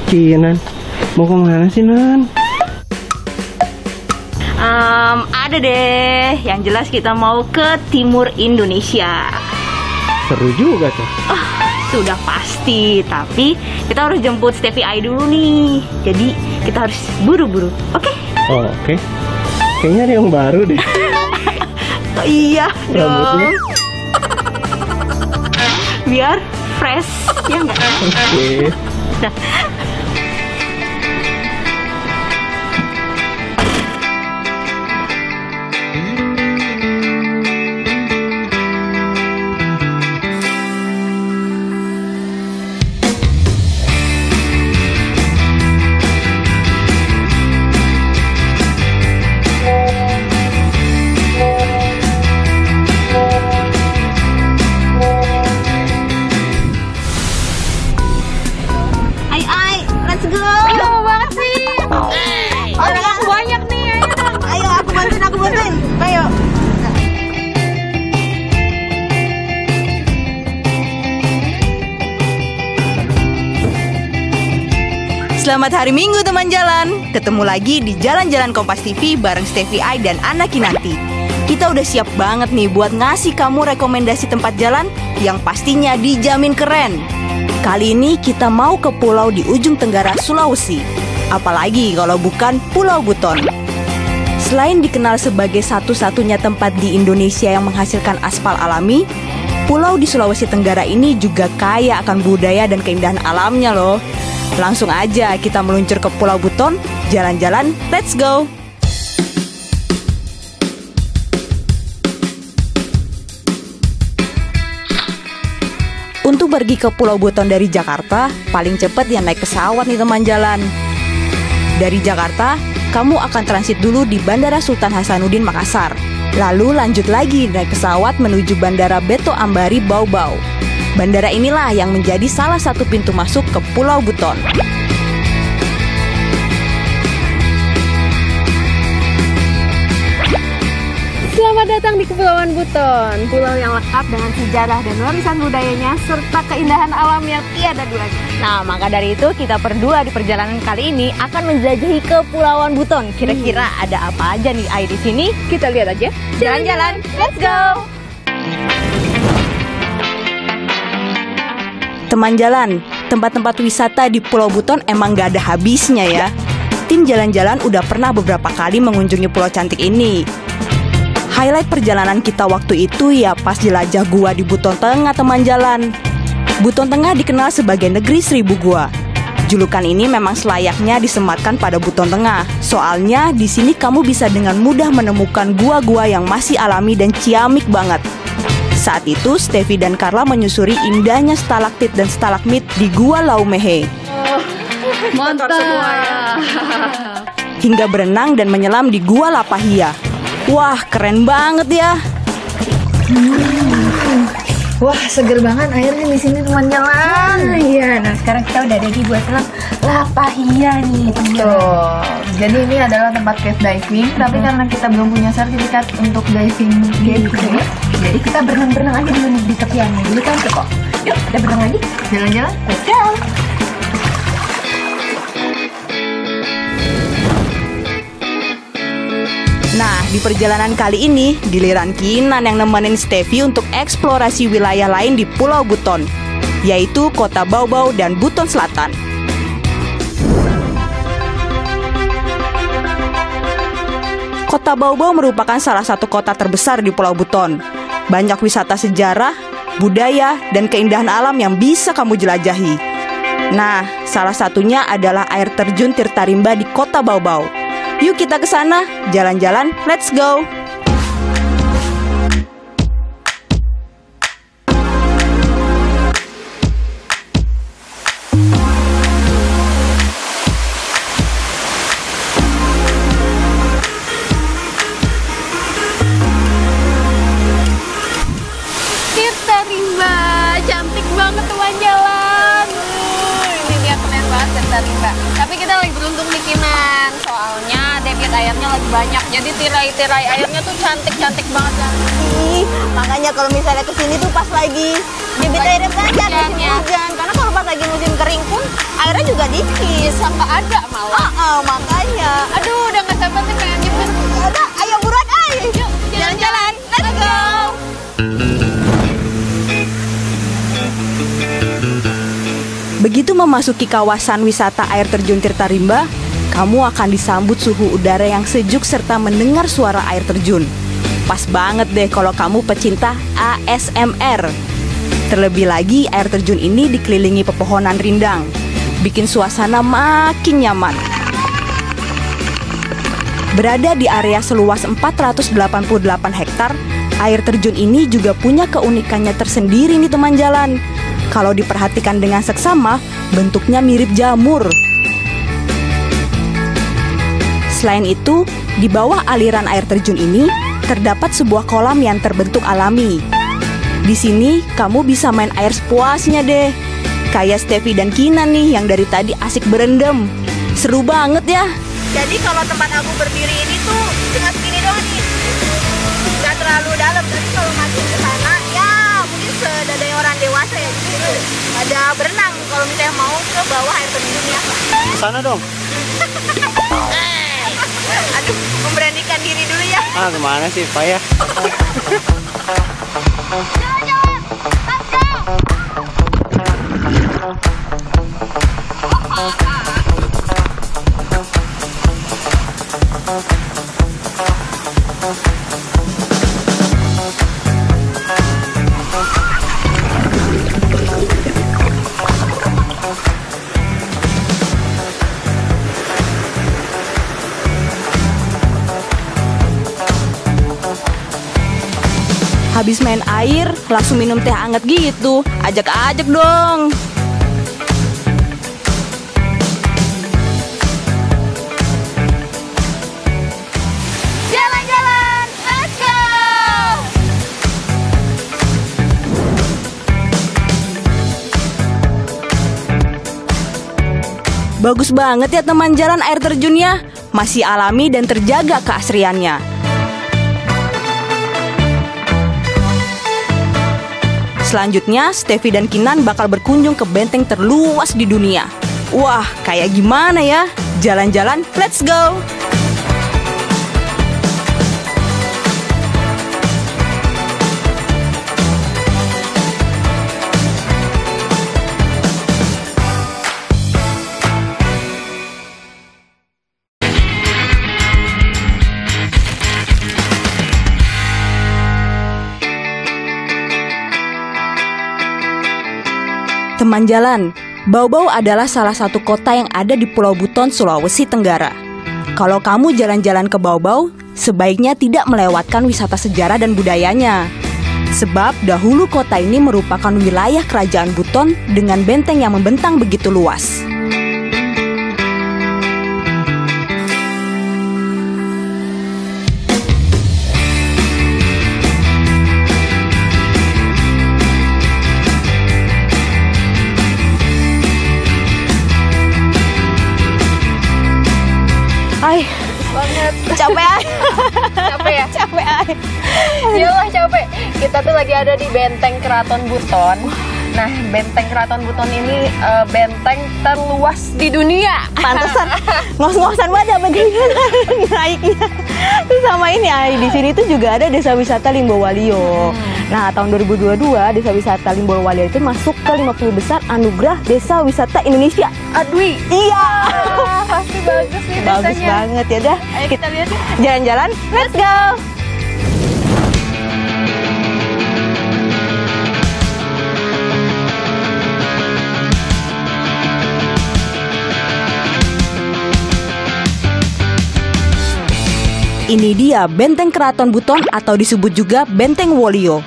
Kinan, mau kemana sih, Nan? Ada deh. Yang jelas kita mau ke timur Indonesia. Seru juga tuh. Sudah pasti. Tapi kita harus jemput Stevie Ai dulu nih. Jadi kita harus buru-buru. Oke? Oh, oke. Kayaknya ada yang baru deh. Oh, iya Rambutnya. dong. Biar fresh, ya nggak? Oke. Nah, let's go. Lama banget sih. Orang aku banyak nih. Ayo aku bantuin. Ayo. Selamat hari Minggu teman jalan. Ketemu lagi di Jalan-Jalan Kompas TV bareng Stevie Ai dan Ana Kinanti. Kita udah siap banget nih buat ngasih kamu rekomendasi tempat jalan yang pastinya dijamin keren. Kali ini kita mau ke pulau di ujung tenggara Sulawesi. Apalagi kalau bukan Pulau Buton. Selain dikenal sebagai satu-satunya tempat di Indonesia yang menghasilkan aspal alami, pulau di Sulawesi Tenggara ini juga kaya akan budaya dan keindahan alamnya loh. Langsung aja kita meluncur ke Pulau Buton, jalan-jalan, let's go! Untuk pergi ke Pulau Buton dari Jakarta, paling cepat ya naik pesawat nih teman jalan. Dari Jakarta, kamu akan transit dulu di Bandara Sultan Hasanuddin Makassar. Lalu lanjut lagi naik pesawat menuju Bandara Beto Ambari Bau-Bau. Bandara inilah yang menjadi salah satu pintu masuk ke Pulau Buton. Selamat datang di Kepulauan Buton, pulau yang lengkap dengan sejarah dan warisan budayanya serta keindahan alam yang tiada duanya. Nah, maka dari itu kita berdua di perjalanan kali ini akan menjelajahi Kepulauan Buton. Kira-kira ada apa aja nih Ai di sini? Kita lihat aja. Jalan-jalan, let's go! Teman jalan, tempat-tempat wisata di Pulau Buton emang gak ada habisnya ya. Tim jalan-jalan udah pernah beberapa kali mengunjungi pulau cantik ini. Highlight perjalanan kita waktu itu ya pas jelajah gua di Buton Tengah teman jalan. Buton Tengah dikenal sebagai negeri seribu gua. Julukan ini memang selayaknya disematkan pada Buton Tengah. Soalnya di sini kamu bisa dengan mudah menemukan gua-gua yang masih alami dan ciamik banget. Saat itu Stevie dan Carla menyusuri indahnya stalaktit dan stalagmit di Gua Laumehe. Mantap semua ya. Hingga berenang dan menyelam di Gua Lapahia. Wah, keren banget ya. Wah, seger banget airnya di sini teman jalan. Iya, nah sekarang kita udah ready buat selam Lapahia nih. Betul. Jadi ini adalah tempat cave diving, tapi karena kita belum punya sertifikat untuk diving cave, jadi kita berenang-berenang aja dulu nih di tepiannya. Dulu kan kok. Yuk, kita berenang lagi. Jalan-jalan. Let's go. Nah, di perjalanan kali ini, giliran Kinan yang nemenin Stevie untuk eksplorasi wilayah lain di Pulau Buton, yaitu Kota Bau-Bau dan Buton Selatan. Kota Bau-Bau merupakan salah satu kota terbesar di Pulau Buton. Banyak wisata sejarah, budaya, dan keindahan alam yang bisa kamu jelajahi. Nah, salah satunya adalah air terjun Tirta Rimba di Kota Bau-Bau. Yuk kita ke sana, jalan-jalan, let's go! Tirta Rimba, cantik banget teman jalan. Ini dia keren banget Tirta Rimba. Tapi kita lagi beruntung nih Kinan, soalnya debit airnya lagi banyak. Jadi tirai-tirai airnya tuh cantik-cantik banget kan. Makanya kalau misalnya kesini tuh pas lagi debit airnya banyak, musim hujan. Karena kalau pas lagi musim kering pun airnya juga dikit. Sampai ada malah. Makanya. Aduh, udah nggak sabar nih pengen nyebut. Udah, ayo buruan, ayo. Yuk, Jalan-jalan. Let's go. Begitu memasuki kawasan wisata air terjun Tirta Rimba, kamu akan disambut suhu udara yang sejuk serta mendengar suara air terjun. Pas banget deh kalau kamu pecinta ASMR. Terlebih lagi air terjun ini dikelilingi pepohonan rindang, bikin suasana makin nyaman. Berada di area seluas 488 hektar, air terjun ini juga punya keunikannya tersendiri nih teman jalan. Kalau diperhatikan dengan seksama, bentuknya mirip jamur. Selain itu, di bawah aliran air terjun ini terdapat sebuah kolam yang terbentuk alami. Di sini kamu bisa main air sepuasnya deh. Kayak Steffi dan Kinan nih yang dari tadi asik berendam. Seru banget ya. Jadi kalau tempat aku berdiri ini tuh cuma segini doang nih. Gak terlalu dalam, tapi kalau masuk ke sana ya mungkin sedadai orang dewasa ya gitu. Ada berenang kalau misalnya mau ke bawah air terjunnya. Ke sana dong. Aduh, memberanikan diri dulu ya. Kemana sih, payah. Habis main air, langsung minum teh hangat gitu. Ajak-ajak dong. Jalan-jalan, let's go. Bagus banget ya teman jalan air terjunnya. Masih alami dan terjaga keasriannya. Selanjutnya, Steffi dan Kinan bakal berkunjung ke benteng terluas di dunia. Wah, kayak gimana ya? Jalan-jalan, let's go! Teman jalan, Baubau adalah salah satu kota yang ada di Pulau Buton, Sulawesi Tenggara. Kalau kamu jalan-jalan ke Baubau, sebaiknya tidak melewatkan wisata sejarah dan budayanya. Sebab dahulu kota ini merupakan wilayah kerajaan Buton dengan benteng yang membentang begitu luas. Capek Capek ya? Capek ay. Iyalah capek. Kita tuh lagi ada di benteng Keraton Buton. Nah, benteng Keraton Buton ini benteng terluas di dunia. Pantesan ngos-ngosan banget ya bagaimana naiknya. Terus sama ini ay, di sini tuh juga ada desa wisata Limbowalio. Nah, tahun 2022 desa wisata Limbowalio itu masuk ke 50 besar anugerah desa wisata Indonesia. Aduh, Iya. pasti bagus nih desanya. Bagus banget ya dah. Ayo kita lihat yuk. Jalan-jalan, let's go. Ini dia Benteng Keraton Buton atau disebut juga Benteng Wolio.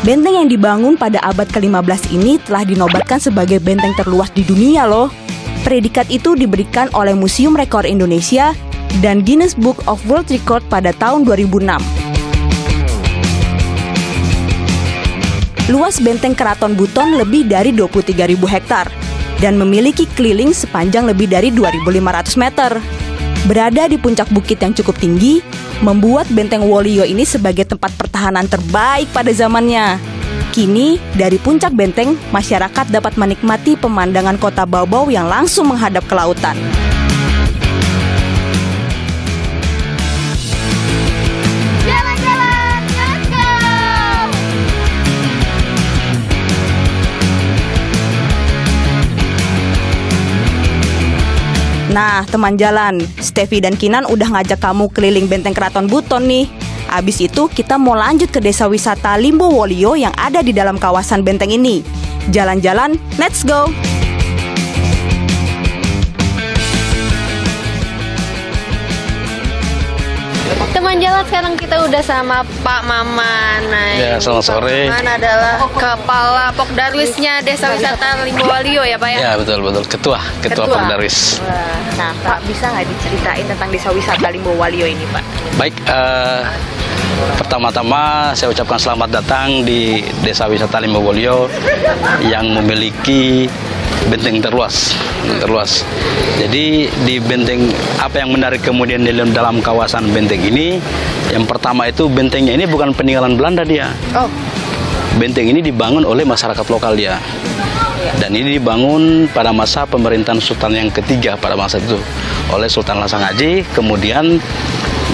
Benteng yang dibangun pada abad ke-15 ini telah dinobatkan sebagai benteng terluas di dunia loh. Predikat itu diberikan oleh Museum Rekor Indonesia dan Guinness Book of World Record pada tahun 2006. Luas Benteng Keraton Buton lebih dari 23.000 hektar dan memiliki keliling sepanjang lebih dari 2.500 meter. Berada di puncak bukit yang cukup tinggi, membuat Benteng Wolio ini sebagai tempat pertahanan terbaik pada zamannya. Kini, dari puncak benteng, masyarakat dapat menikmati pemandangan kota Baubau yang langsung menghadap ke lautan. Jalan-jalan, let's go! Nah, teman jalan, Steffi dan Kinan udah ngajak kamu keliling benteng Keraton Buton nih. Abis itu kita mau lanjut ke desa wisata Limbo Wolio yang ada di dalam kawasan benteng ini. Jalan-jalan, let's go! Teman jalan, sekarang kita udah sama Pak Maman. Nah, Ya, selamat sore. Pak Maman adalah Kepala Pokdarwisnya Desa Wisata Limbo Wolio ya Pak ya? Ya, betul. Ketua Pokdarwis. Nah, Pak, bisa nggak diceritain tentang desa wisata Limbo Wolio ini, Pak? Baik, pertama-tama saya ucapkan selamat datang di Desa Wisata Limbo Wolio yang memiliki benteng terluas. Jadi di benteng, apa yang menarik kemudian di dalam kawasan benteng ini, yang pertama itu bentengnya ini bukan peninggalan Belanda dia. Oh. Benteng ini dibangun oleh masyarakat lokal dia. Dan ini dibangun pada masa pemerintahan Sultan yang ketiga pada masa itu oleh Sultan Lasang Aji, kemudian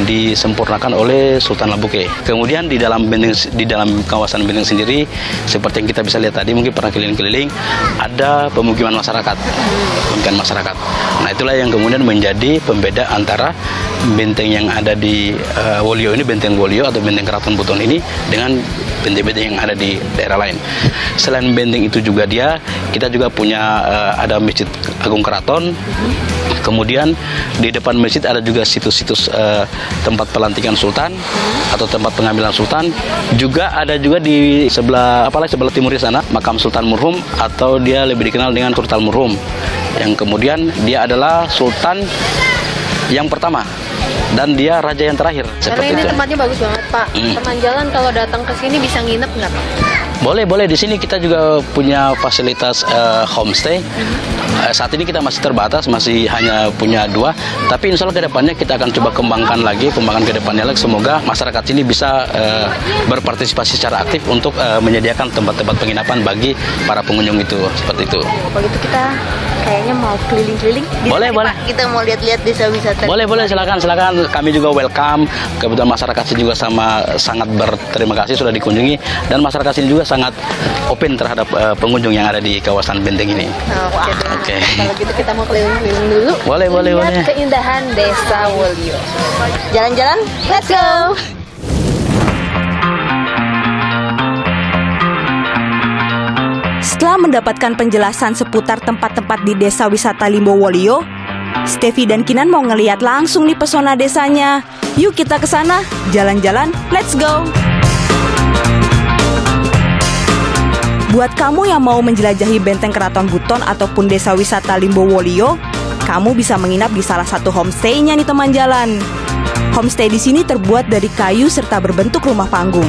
disempurnakan oleh Sultan Labuke. Kemudian di dalam kawasan benteng sendiri, seperti yang kita bisa lihat tadi, mungkin pernah keliling-keliling, ada pemukiman masyarakat. Nah, itulah yang kemudian menjadi pembeda antara benteng yang ada di Wolio ini, benteng Wolio atau benteng Keraton Buton ini, dengan benteng-benteng yang ada di daerah lain. Selain benteng itu juga kita juga punya ada Masjid Agung Keraton. Kemudian di depan masjid ada juga situs-situs tempat pelantikan Sultan atau tempat pengambilan Sultan. Juga ada juga di sebelah timur di sana makam Sultan Murhum, atau dia lebih dikenal dengan Sultan Murhum, yang kemudian dia adalah Sultan yang pertama dan dia raja yang terakhir. Karena ini tempatnya bagus banget Pak. Teman jalan kalau datang ke sini bisa nginep nggak Pak? Boleh. Di sini kita juga punya fasilitas homestay. Saat ini kita masih terbatas, masih hanya punya 2. Tapi insya Allah kedepannya kita akan coba kembangkan ke depannya lagi. Semoga masyarakat ini bisa berpartisipasi secara aktif untuk menyediakan tempat-tempat penginapan bagi para pengunjung itu. Seperti itu. Kalau gitu kita kayaknya mau keliling-keliling. Boleh. Pak, kita mau lihat-lihat desa wisata. Boleh, silakan. Kami juga welcome. Kebetulan masyarakat sini juga sangat berterima kasih sudah dikunjungi, dan masyarakat sini juga sangat open terhadap pengunjung yang ada di kawasan benteng ini. Oke. Kalau gitu kita mau keliling-keliling dulu. Boleh. Lihat keindahan Desa Wolio. Jalan-jalan, let's go! Setelah mendapatkan penjelasan seputar tempat-tempat di desa wisata Limbo Wolio, Steffi dan Kinan mau ngeliat langsung nih pesona desanya. Yuk kita ke sana, jalan-jalan, let's go! Buat kamu yang mau menjelajahi benteng Keraton Buton ataupun desa wisata Limbo Wolio, kamu bisa menginap di salah satu homestay-nya nih teman jalan. Homestay di sini terbuat dari kayu serta berbentuk rumah panggung.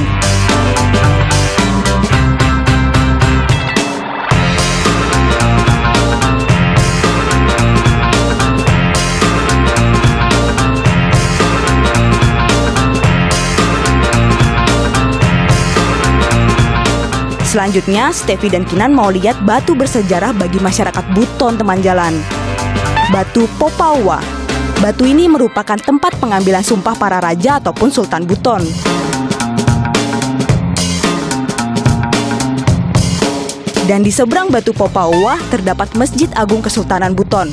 Selanjutnya, Steffi dan Kinan mau lihat batu bersejarah bagi masyarakat Buton teman jalan. Batu Popauwa. Batu ini merupakan tempat pengambilan sumpah para raja ataupun Sultan Buton. Dan di seberang Batu Popauwa terdapat Masjid Agung Kesultanan Buton.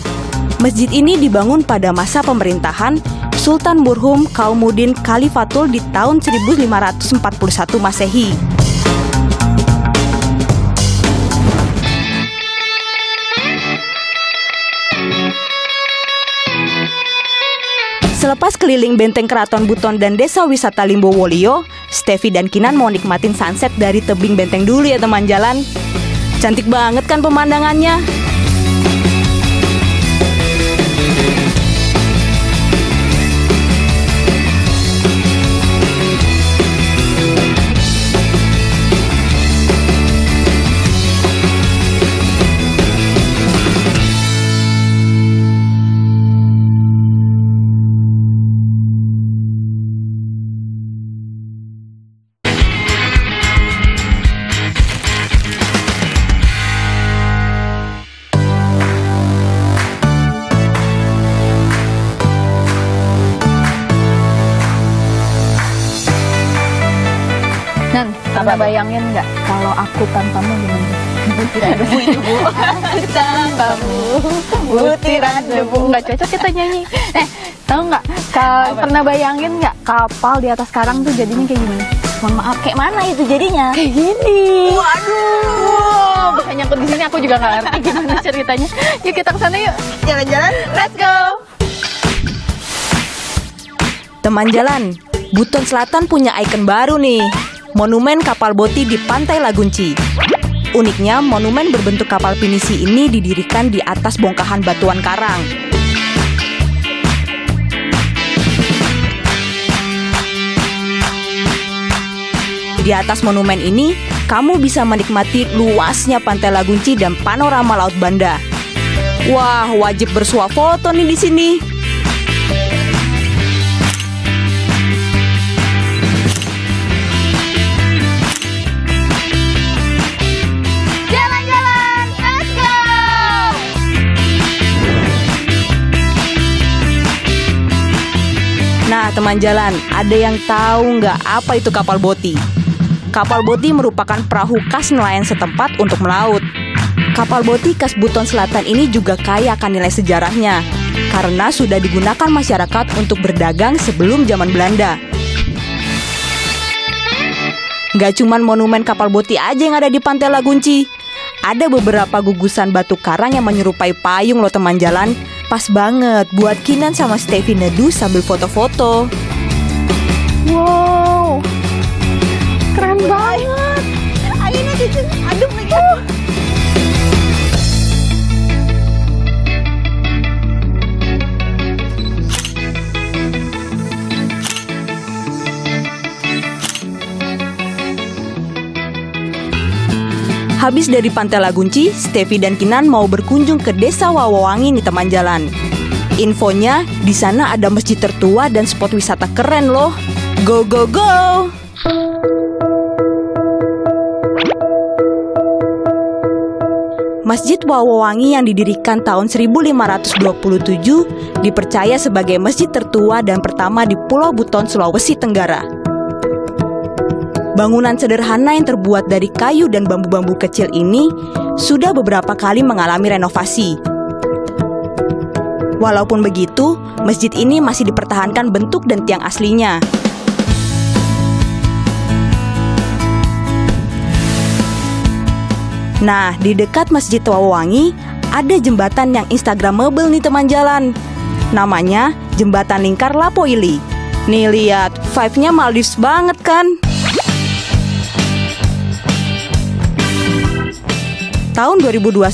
Masjid ini dibangun pada masa pemerintahan Sultan Murhum Qaumuddin Khalifatul di tahun 1541 Masehi. Selepas keliling benteng Keraton Buton dan desa wisata Limbo Wolio, Steffi dan Kinan mau nikmatin sunset dari tebing benteng dulu ya teman jalan. Cantik banget kan pemandangannya? Pernah bayangin nggak kalau aku tanpamu gimana? Butiran debu itu Bu. Aku tanpamu butiran debu. Nggak cocok kita nyanyi. Tahu nggak? Pernah bayangin nggak kapal di atas karang tuh jadinya kayak gimana? Mohon maaf, kayak mana itu jadinya? Kayak gini. Waduh. Bisa nyangkut di sini, aku juga nggak ngerti gimana ceritanya. Yuk kita kesana yuk. Jalan-jalan, Let's go. teman jalan. Buton Selatan punya ikon baru nih. Monumen kapal boti di Pantai Lagunci. Uniknya, monumen berbentuk kapal pinisi ini didirikan di atas bongkahan batuan karang. Di atas monumen ini, kamu bisa menikmati luasnya Pantai Lagunci dan panorama Laut Banda. Wah, wajib bersuah foto nih di sini. Jalan-jalan, let's go! Nah, teman jalan, ada yang tahu nggak apa itu kapal boti? Kapal boti merupakan perahu khas nelayan setempat untuk melaut. Kapal boti khas Buton Selatan ini juga kaya akan nilai sejarahnya, karena sudah digunakan masyarakat untuk berdagang sebelum zaman Belanda. Nggak cuman monumen kapal boti aja yang ada di Pantai Lagunci. Ada beberapa gugusan batu karang yang menyerupai payung loh teman jalan. Pas banget buat Kinan sama Steffi neduh sambil foto-foto. Wow. Keren banget. Akhirnya cucu, aduh lagi. Habis dari Pantai Lagunci, Steffi dan Kinan mau berkunjung ke Desa Wawowangi nih teman jalan. Infonya, di sana ada masjid tertua dan spot wisata keren loh. Go go go! Masjid Wawowangi yang didirikan tahun 1527 dipercaya sebagai masjid tertua dan pertama di Pulau Buton, Sulawesi Tenggara. Bangunan sederhana yang terbuat dari kayu dan bambu-bambu kecil ini sudah beberapa kali mengalami renovasi. Walaupun begitu, masjid ini masih dipertahankan bentuk dan tiang aslinya. Nah, di dekat Masjid Wawowangi ada jembatan yang instagramable nih teman jalan. Namanya Jembatan Lingkar Lapoili. Nih lihat, vibe-nya Maldives banget kan? Tahun 2021,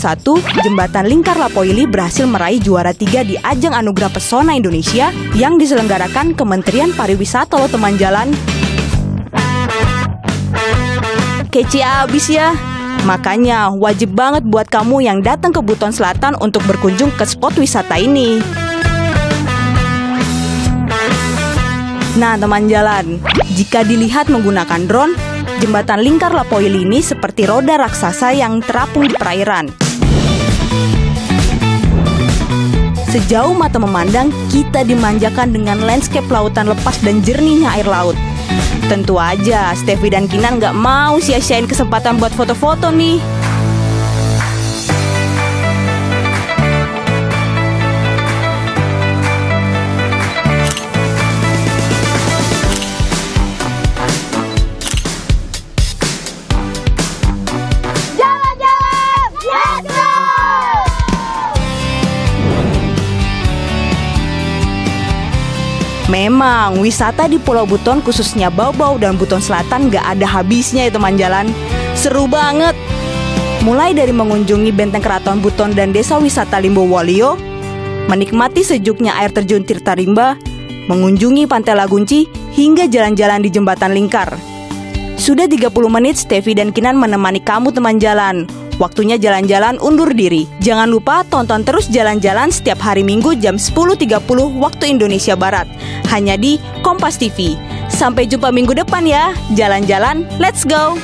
Jembatan Lingkar Lapoili berhasil meraih juara 3 di ajang Anugerah Pesona Indonesia yang diselenggarakan Kementerian Pariwisata loh teman jalan. Kece abis ya. Makanya wajib banget buat kamu yang datang ke Buton Selatan untuk berkunjung ke spot wisata ini. Nah teman jalan, jika dilihat menggunakan drone, Jembatan Lingkar Lapoili ini seperti roda raksasa yang terapung di perairan. Sejauh mata memandang, kita dimanjakan dengan landscape lautan lepas dan jernihnya air laut. Tentu aja, Steffi dan Kinan gak mau sia-siain kesempatan buat foto-foto nih. Memang, wisata di Pulau Buton khususnya Baubau dan Buton Selatan gak ada habisnya ya teman jalan. Seru banget. Mulai dari mengunjungi Benteng Keraton Buton dan Desa Wisata Limbo Walio, menikmati sejuknya air terjun Tirta Rimba, mengunjungi Pantai Lagunci, hingga jalan-jalan di Jembatan Lingkar. Sudah 30 menit Steffi dan Kinan menemani kamu teman jalan. Waktunya jalan-jalan undur diri. Jangan lupa tonton terus Jalan-Jalan setiap hari Minggu jam 10.30 waktu Indonesia Barat. Hanya di Kompas TV. Sampai jumpa minggu depan ya. Jalan-jalan, let's go!